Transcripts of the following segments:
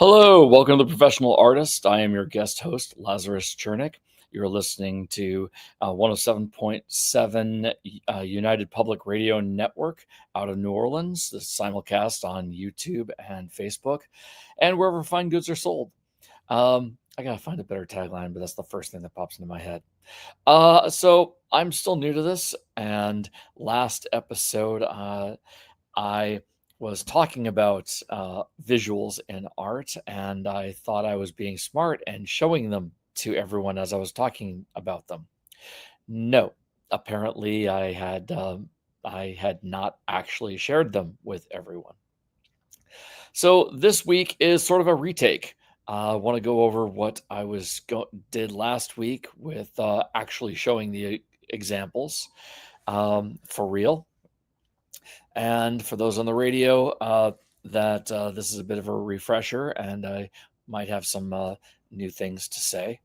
Hello, welcome to The Professional Artist. I am your guest host, Lazarus Chernik. You're listening to 107.7 United Public Radio Network out of New Orleans. This is simulcast on YouTube and Facebook and wherever fine goods are sold. I gotta find a better tagline, but that's the first thing that pops into my head. So I'm still new to this, and last episode, I was talking about visuals in art, and I thought I was being smart and showing them to everyone as I was talking about them. No, apparently I had not actually shared them with everyone. So this week is sort of a retake. I want to go over what I did last week with actually showing the examples for real. And for those on the radio, this is a bit of a refresher, and I might have some new things to say.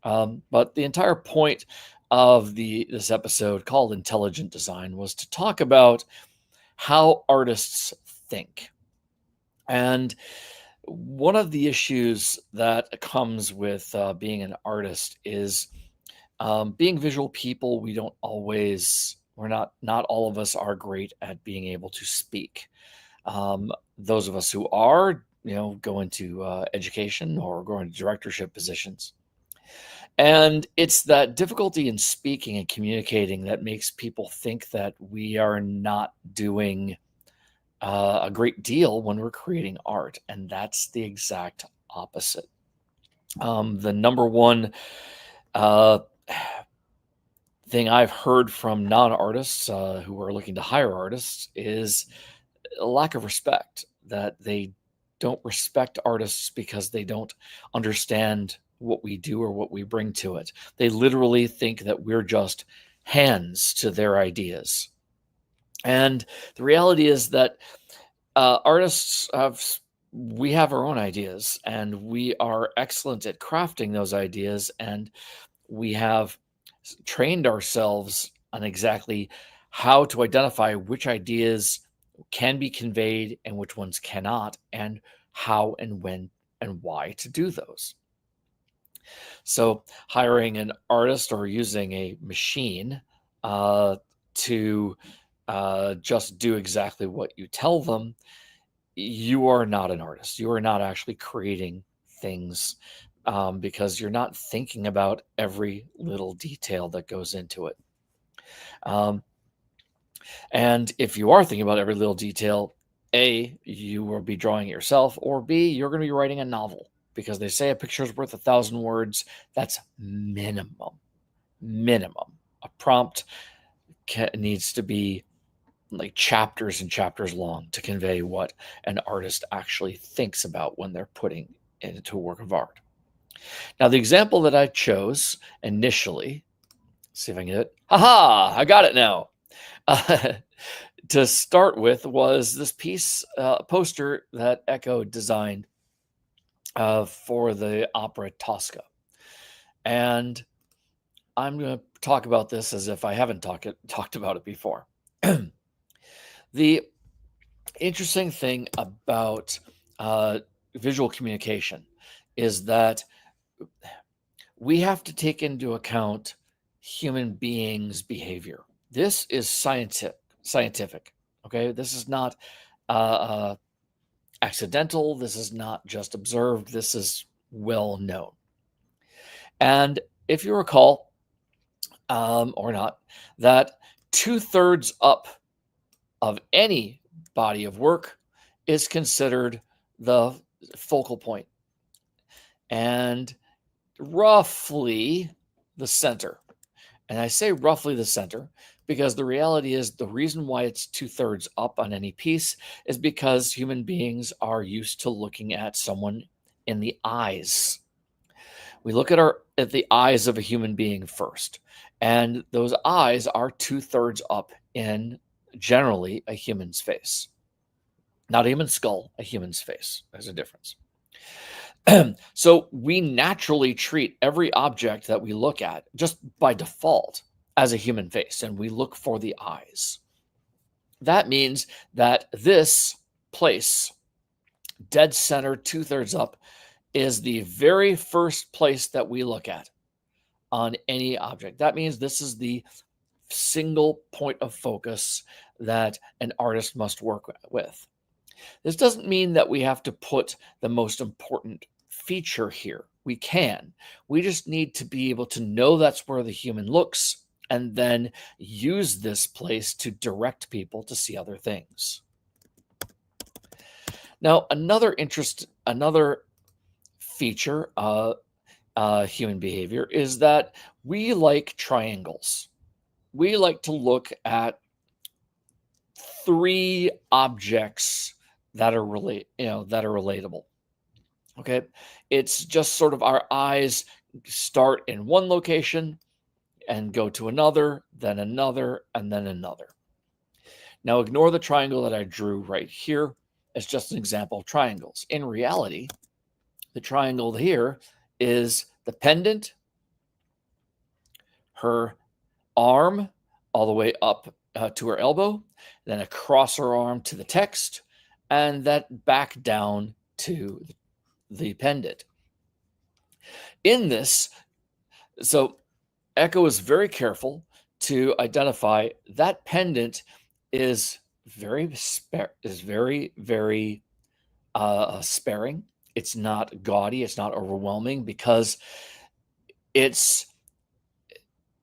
But the entire point of this episode called Intelligent Design was to talk about how artists think. And one of the issues that comes with being an artist is being visual people. Not all of us are great at being able to speak. Those of us who are, go into education or go into directorship positions. And it's that difficulty in speaking and communicating that makes people think that we are not doing a great deal when we're creating art. And that's the exact opposite. The number one thing I've heard from non-artists who are looking to hire artists is a lack of respect, that they don't respect artists because they don't understand what we do or what we bring to it. They literally think that we're just hands to their ideas. And the reality is that we have our own ideas, and we are excellent at crafting those ideas, and we have trained ourselves on exactly how to identify which ideas can be conveyed and which ones cannot, and how and when and why to do those. So hiring an artist or using a machine to just do exactly what you tell them, you are not an artist. You are not actually creating things because you're not thinking about every little detail that goes into it. And if you are thinking about every little detail, A, you will be drawing it yourself, or B, you're going to be writing a novel, because they say a picture is worth 1,000 words. That's minimum. A prompt needs to be like chapters and chapters long to convey what an artist actually thinks about when they're putting it into a work of art. Now, the example that I chose initially, see if I can get it. I got it now. To start with was this poster that Echo designed for the opera Tosca. And I'm going to talk about this as if I haven't talked about it before. The interesting thing about visual communication is that we have to take into account human beings' behavior. This is scientific. Okay, this is not accidental. This is not just observed. This is well known. And if you recall, or not, that 2/3 up of any body of work is considered the focal point, and roughly the center. And I say roughly the center because the reality is the reason why it's 2/3 up on any piece is because human beings are used to looking at someone in the eyes. We look at the eyes of a human being first, and those eyes are 2/3 up in generally a human's face. Not a human skull, a human's face. There's a difference. So we naturally treat every object that we look at just by default as a human face, and we look for the eyes. That means that this place dead center, 2/3 up, is the very first place that we look at on any object. That means this is the single point of focus that an artist must work with. This doesn't mean that we have to put the most important feature here. We can. We just need to be able to know that's where the human looks and then use this place to direct people to see other things. Now, another feature of human behavior is that we like triangles. We like to look at three objects that are relatable. Okay, it's just sort of our eyes start in one location and go to another, then another, and then another. Now, ignore the triangle that I drew right here. It's just an example of triangles. In reality, the triangle here is the pendant, her arm all the way up to her elbow, then across her arm to the text, and that back down to the pendant. In this, so Echo is very careful to identify that pendant is very sparing. It's not gaudy. It's not overwhelming because it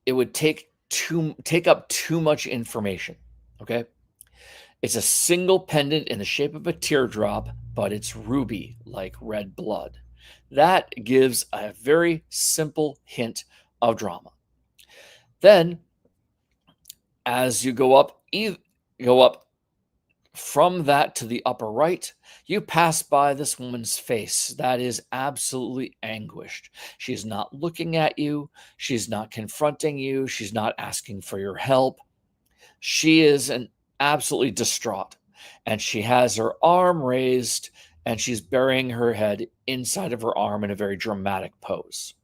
would take up too much information. Okay. It's a single pendant in the shape of a teardrop, but it's ruby like red blood. That gives a very simple hint of drama. Then, as you go up from that to the upper right, you pass by this woman's face that is absolutely anguished. She's not looking at you. She's not confronting you. She's not asking for your help. She is absolutely distraught, and she has her arm raised, and she's burying her head inside of her arm in a very dramatic pose.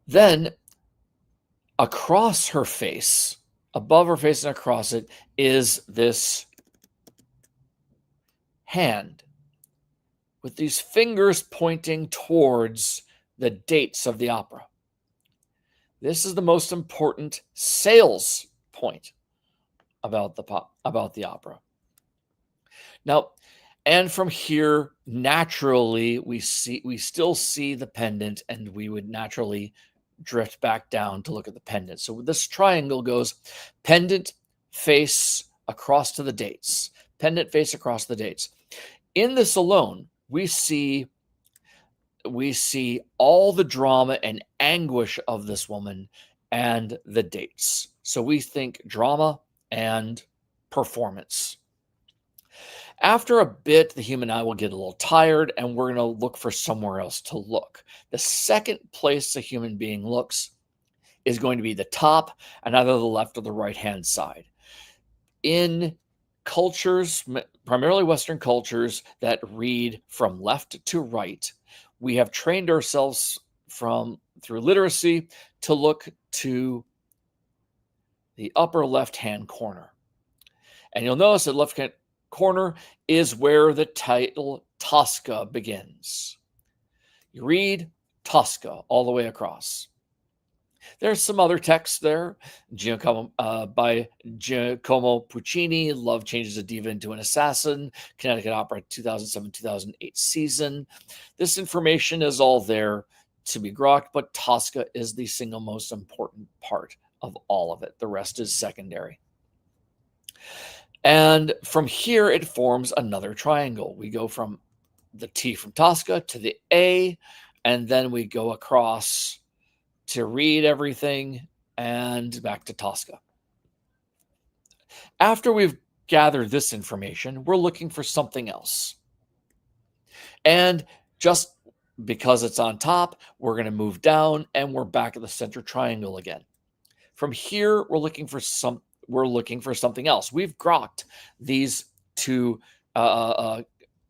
Then, across her face, above her face and across it, is this hand with these fingers pointing towards the dates of the opera. This is the most important sales point about the opera. Now, and from here, naturally, we still see the pendant, and we would naturally drift back down to look at the pendant. So this triangle goes pendant, face, across to the dates. Pendant, face, across the dates. In this alone, we see all the drama and anguish of this woman and the dates. So we think drama and performance. After a bit, the human eye will get a little tired, and we're going to look for somewhere else to look. The second place a human being looks is going to be the top, and either the left or the right-hand side. In cultures, primarily Western cultures, that read from left to right, we have trained ourselves through literacy to look to the upper left-hand corner. And you'll notice that left-hand corner is where the title Tosca begins. You read Tosca all the way across. There's some other text there. By Giacomo Puccini, Love Changes a Diva into an Assassin, Connecticut Opera 2007-2008 season. This information is all there to be grokked, but Tosca is the single most important part of all of it. The rest is secondary. And from here, it forms another triangle. We go from the T from Tosca to the A, and then we go across to read everything and back to Tosca. After we've gathered this information, we're looking for something else. And just because it's on top, we're going to move down, and we're back at the center triangle again. From here, we're looking for something else. We've grokked these two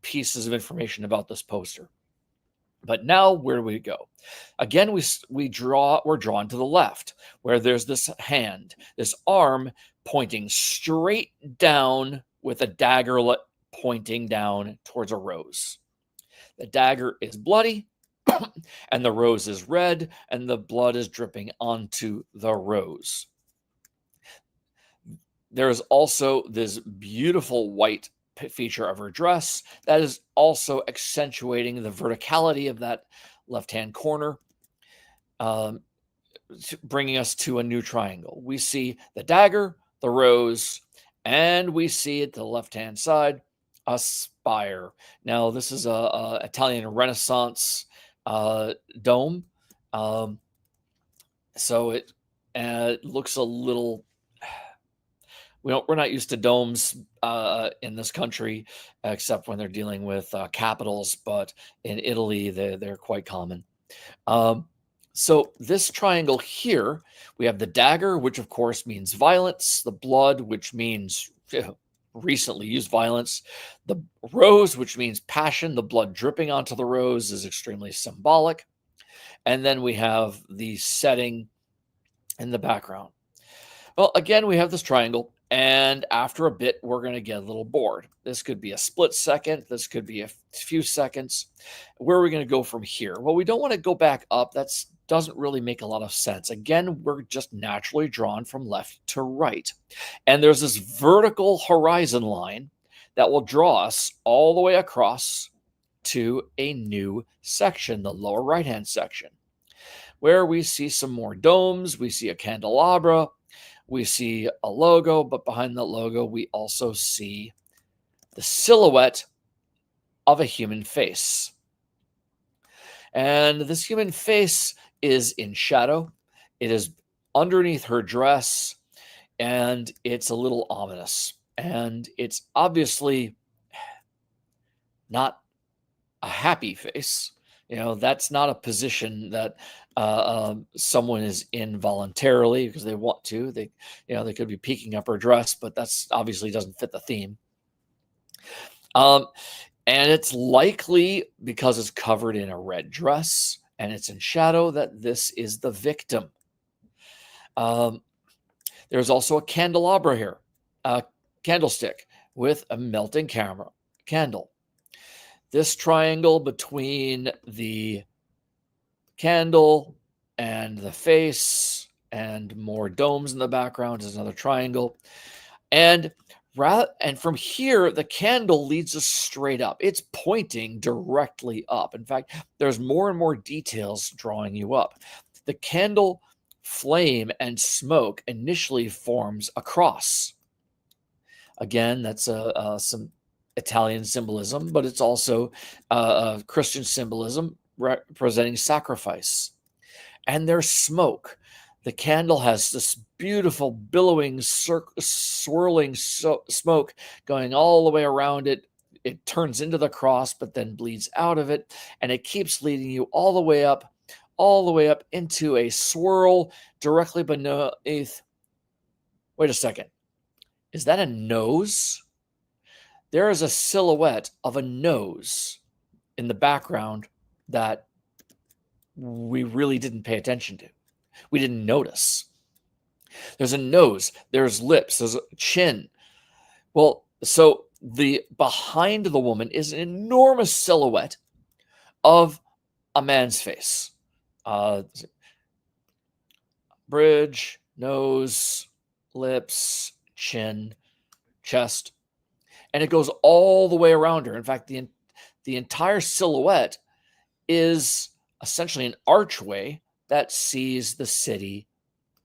pieces of information about this poster. But now, where do we go? Again, we're drawn to the left, where there's this hand, this arm pointing straight down with a dagger pointing down towards a rose. The dagger is bloody, and the rose is red, and the blood is dripping onto the rose. There is also this beautiful white feature of her dress that is also accentuating the verticality of that left-hand corner, bringing us to a new triangle. We see the dagger, the rose, and we see at the left-hand side a spire. Now, this is a Italian Renaissance dome, so it looks a little. We're not used to domes in this country, except when they're dealing with capitals. But in Italy, they're quite common. So this triangle here, we have the dagger, which of course means violence, the blood, which means recently used violence, the rose, which means passion. The blood dripping onto the rose is extremely symbolic. And then we have the setting in the background. Well, again, we have this triangle, and after a bit, we're going to get a little bored. This could be a split second. This could be a few seconds. Where are we going to go from here? Well, we don't want to go back up. That doesn't really make a lot of sense. Again, we're just naturally drawn from left to right. And there's this vertical horizon line that will draw us all the way across to a new section, the lower right-hand section, where we see some more domes. We see a candelabra. We see a logo, but behind the logo, we also see the silhouette of a human face. And this human face is in shadow. It is underneath her dress, and it's a little ominous. And it's obviously not a happy face. That's not a position that someone is in voluntarily because they want to. They could be peeking up her dress, but that's obviously doesn't fit the theme. And it's likely because it's covered in a red dress and it's in shadow that this is the victim. There's also a candelabra here, a candlestick with a melting candle. This triangle between the candle and the face and more domes in the background is another triangle. And from here, the candle leads us straight up. It's pointing directly up. In fact, there's more and more details drawing you up. The candle flame and smoke initially forms a cross. Again, that's some Italian symbolism, but it's also Christian symbolism representing sacrifice. And there's smoke. The candle has this beautiful billowing, swirling smoke going all the way around it. It turns into the cross, but then bleeds out of it, and it keeps leading you all the way up into a swirl directly beneath. Wait a second. Is that a nose? There is a silhouette of a nose in the background that we really didn't pay attention to. We didn't notice. There's a nose, there's lips, there's a chin. Well, so the behind the woman is an enormous silhouette of a man's face. Bridge, nose, lips, chin, chest. And it goes all the way around her. In fact, the entire silhouette is essentially an archway that sees the city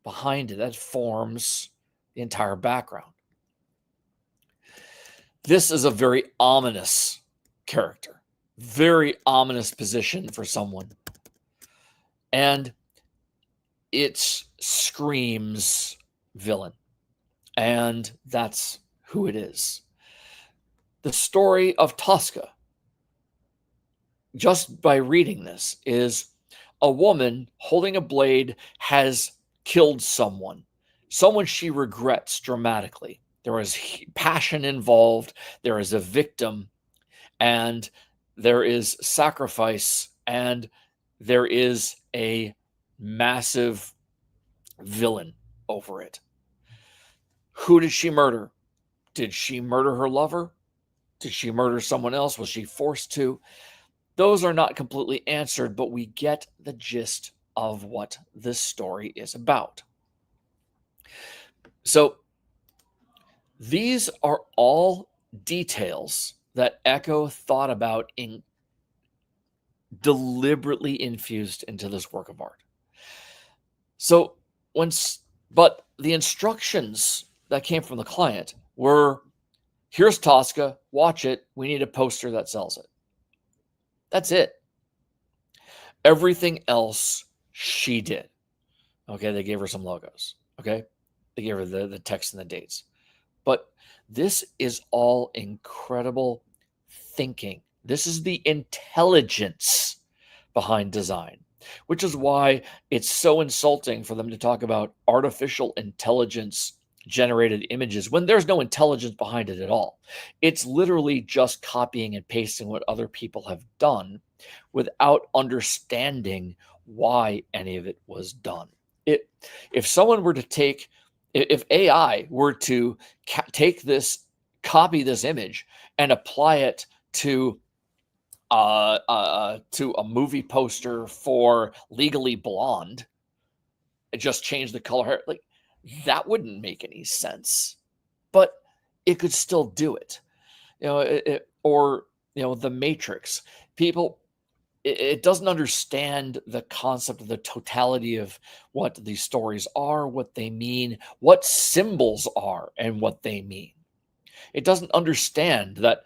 behind it, that forms the entire background. This is a very ominous character, very ominous position for someone. And it screams villain. And that's who it is. The story of Tosca, just by reading this, is a woman holding a blade has killed someone she regrets dramatically. There is passion involved, there is a victim, and there is sacrifice, and there is a massive villain over it. Who did she murder? Did she murder her lover? Did she murder someone else? Was she forced to? Those are not completely answered, but we get the gist of what this story is about. So these are all details that Echo thought about in deliberately infused into this work of art. So but the instructions that came from the client were, here's Tosca, watch it. We need a poster that sells it. That's it. Everything else she did. Okay, they gave her some logos. Okay, they gave her the text and the dates. But this is all incredible thinking. This is the intelligence behind design, which is why it's so insulting for them to talk about artificial intelligence generated images when there's no intelligence behind it at all. It's literally just copying and pasting what other people have done without understanding why any of it was done. If someone were to if AI were to copy this image and apply it to a movie poster for Legally Blonde, just change the color hair, like that wouldn't make any sense. But it could still do it, or The Matrix. People, it doesn't understand the concept of the totality of what these stories are, what they mean, what symbols are, and what they mean. It doesn't understand that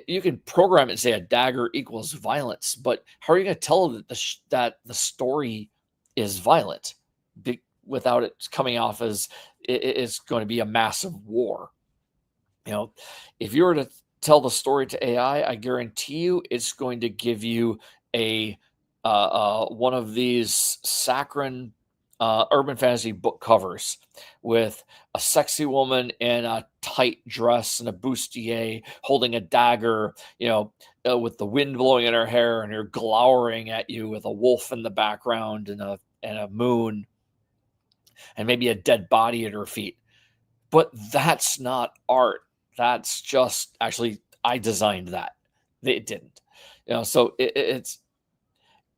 you can program it and say a dagger equals violence, but how are you going to tell that the story is violent without it coming off as it's going to be a massive war? If you were to tell the story to AI, I guarantee you it's going to give you a one of these saccharine urban fantasy book covers with a sexy woman in a tight dress and a bustier holding a dagger, with the wind blowing in her hair, and her glowering at you with a wolf in the background and a moon and maybe a dead body at her feet. But that's not art. That's just, actually, I designed that. It didn't. So it's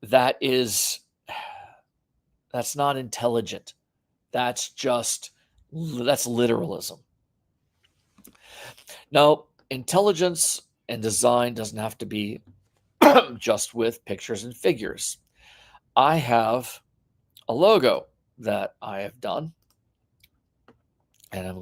that is that's not intelligent. That's literalism. Now, intelligence and design doesn't have to be just with pictures and figures. I have a logo that I have done, and I'm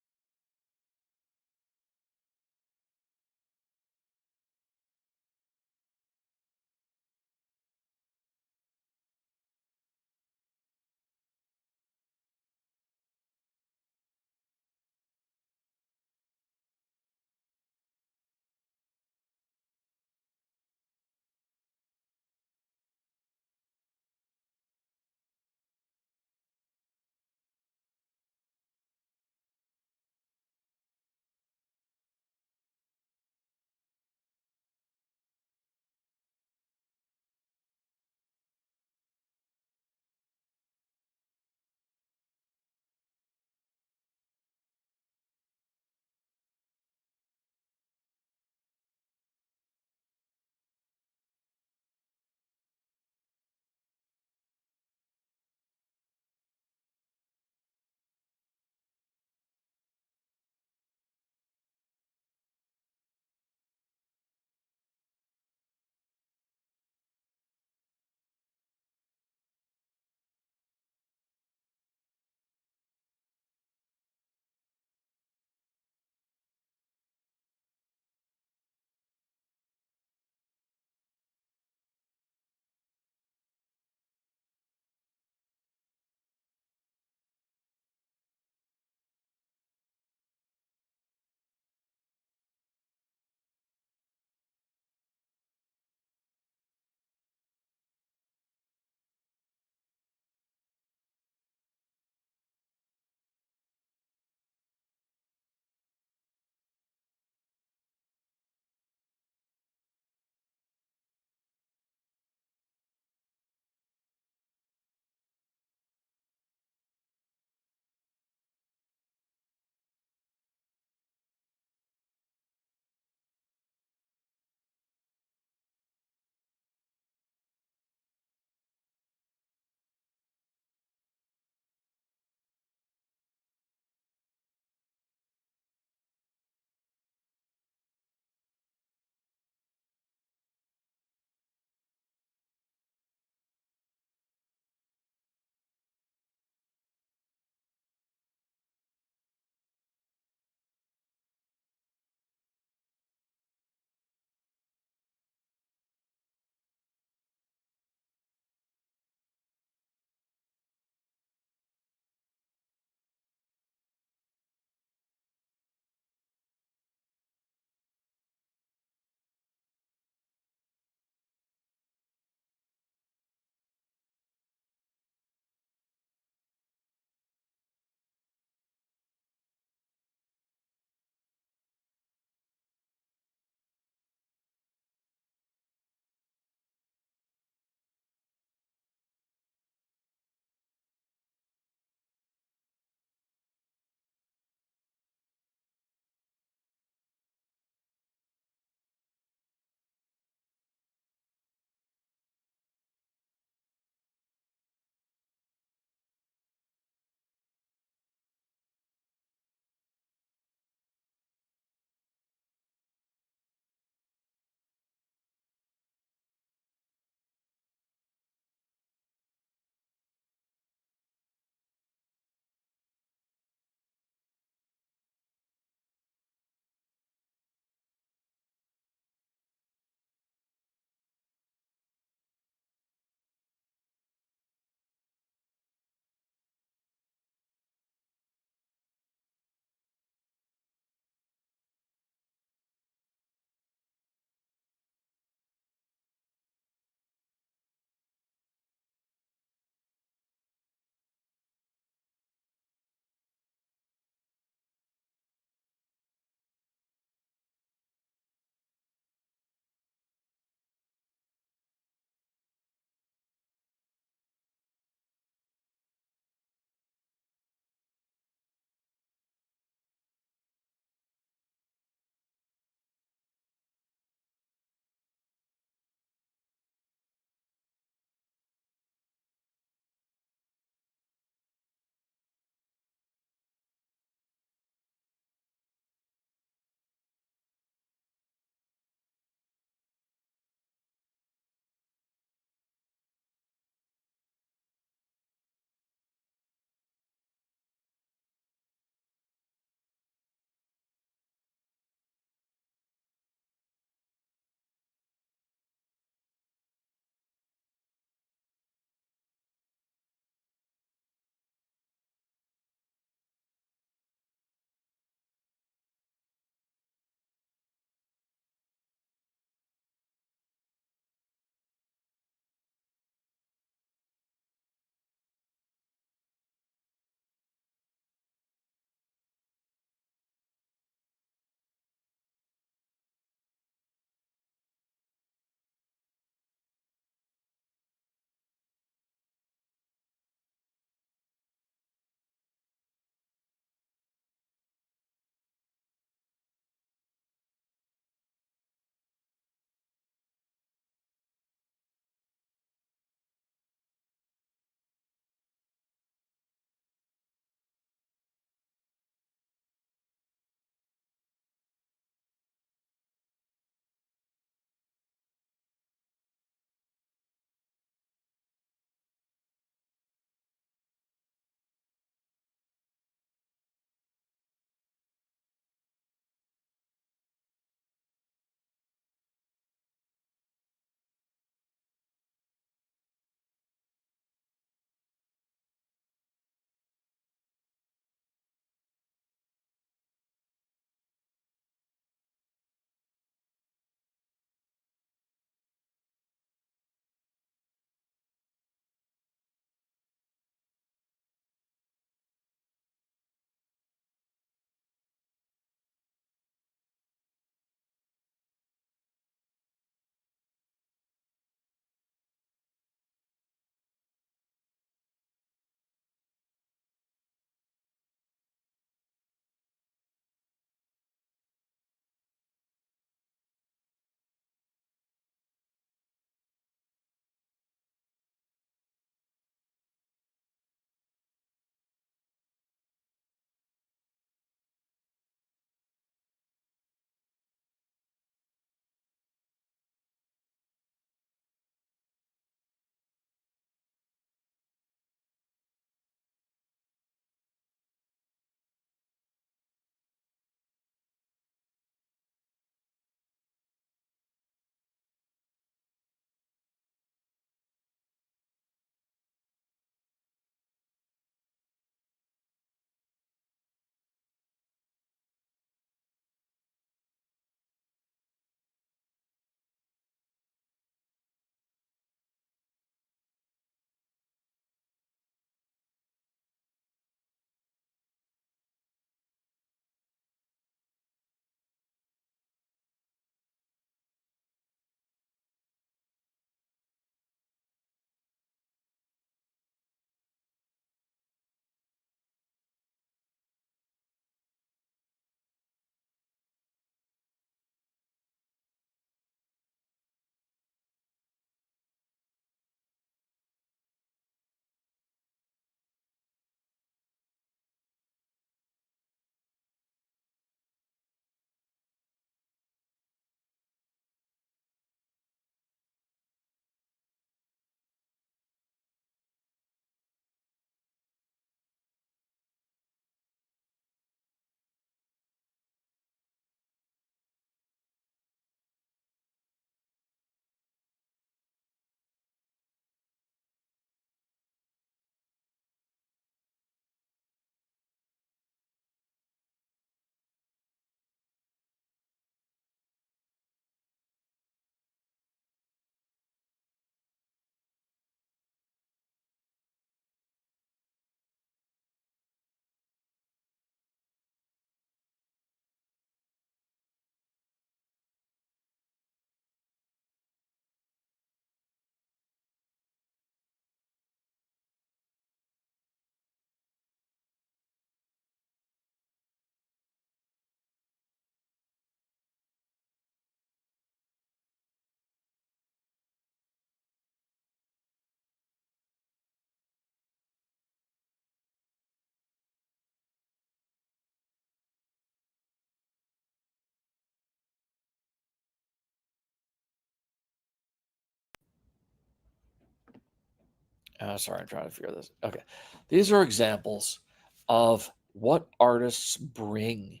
Sorry, I'm trying to figure this. Okay. These are examples of what artists bring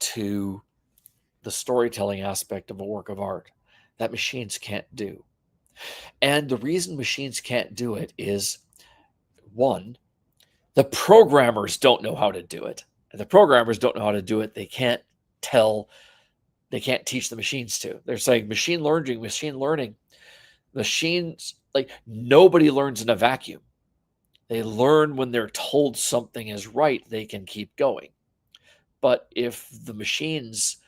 to the storytelling aspect of a work of art that machines can't do. And the reason machines can't do it is, one, the programmers don't know how to do it. And the programmers don't know how to do it. They can't teach the machines to. They're saying machine learning. Machines, like, nobody learns in a vacuum. They learn when they're told something is right, they can keep going. But if the machines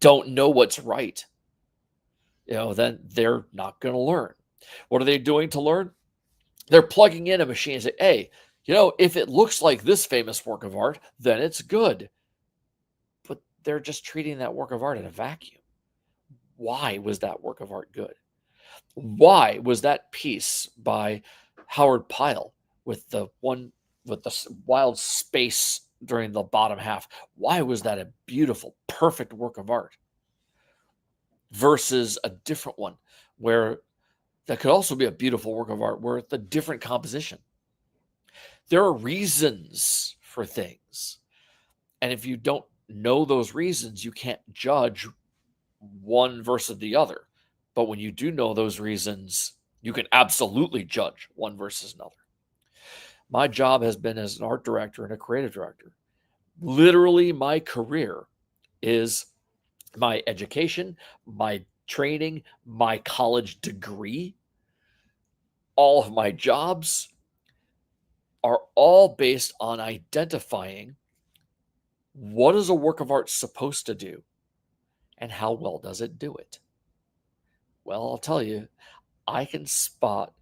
don't know what's right, then they're not going to learn. What are they doing to learn? They're plugging in a machine and say, hey, if it looks like this famous work of art, then it's good. But they're just treating that work of art in a vacuum. Why was that work of art good? Why was that piece by Howard Pyle with the wild space during the bottom half? Why was that a beautiful, perfect work of art versus a different one where that could also be a beautiful work of art where it's a different composition? There are reasons for things. And if you don't know those reasons, you can't judge one versus the other. But when you do know those reasons, you can absolutely judge one versus another. My job has been as an art director and a creative director. Literally, my career is my education, my training, my college degree. All of my jobs are all based on identifying what is a work of art supposed to do and how well does it do it. Well, I'll tell you, I can spot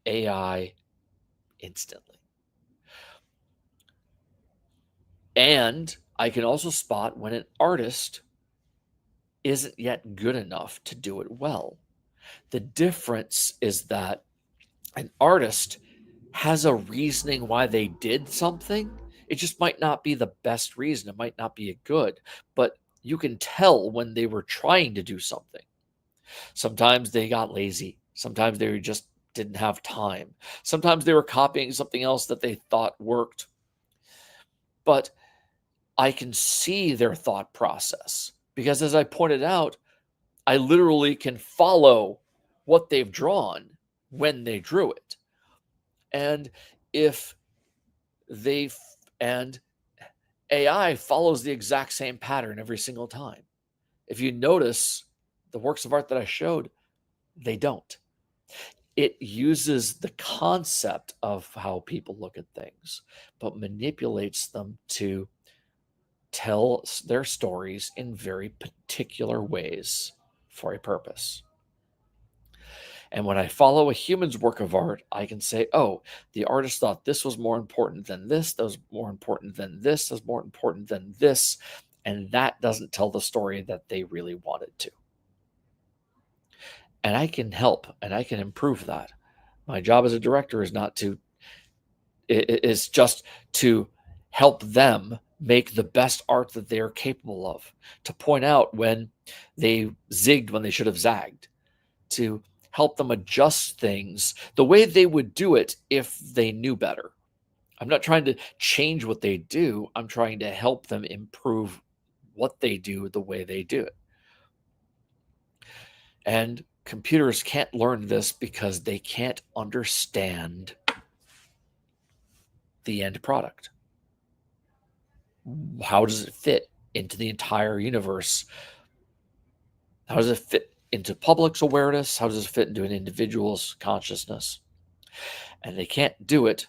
AI instantly. And I can also spot when an artist isn't yet good enough to do it well. The difference is that an artist has a reasoning why they did something. It just might not be the best reason. It might not be a good, but you can tell when they were trying to do something. Sometimes they got lazy. Sometimes they just didn't have time. Sometimes they were copying something else that they thought worked. But I can see their thought process because, as I pointed out, I literally can follow what they've drawn when they drew it. And if and AI follows the exact same pattern every single time. If you notice the works of art that I showed, they don't. It uses the concept of how people look at things, but manipulates them to tell their stories in very particular ways for a purpose. And when I follow a human's work of art, I can say, oh, the artist thought this was more important than this, that was more important than this, that was more important than this. And that doesn't tell the story that they really wanted to. And I can help and I can improve that. My job as a director is just to help them make the best art that they are capable of, to point out when they zigged when they should have zagged, to help them adjust things the way they would do it if they knew better. I'm not trying to change what they do. I'm trying to help them improve what they do the way they do it. And computers can't learn this because they can't understand the end product. How does it fit into the entire universe? How does it fit into public's awareness? How does it fit into an individual's consciousness? And they can't do it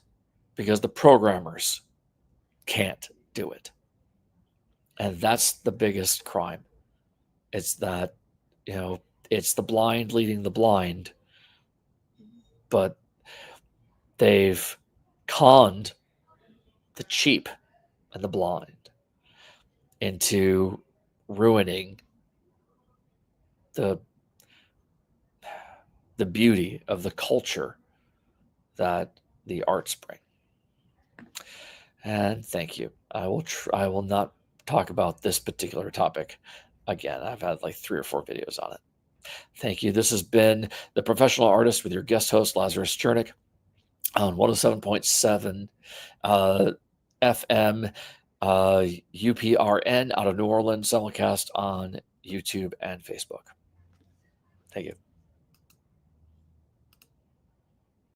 because the programmers can't do it. And that's the biggest crime. It's that, it's the blind leading the blind, but they've conned the cheap and the blind into ruining the beauty of the culture that the arts bring. And thank you. I will not talk about this particular topic again. I've had like 3 or 4 videos on it. Thank you. This has been The Professional Artist with your guest host, Lazarus Chernik. on 107.7 FM, UPRN out of New Orleans, simulcast on YouTube and Facebook. Thank you.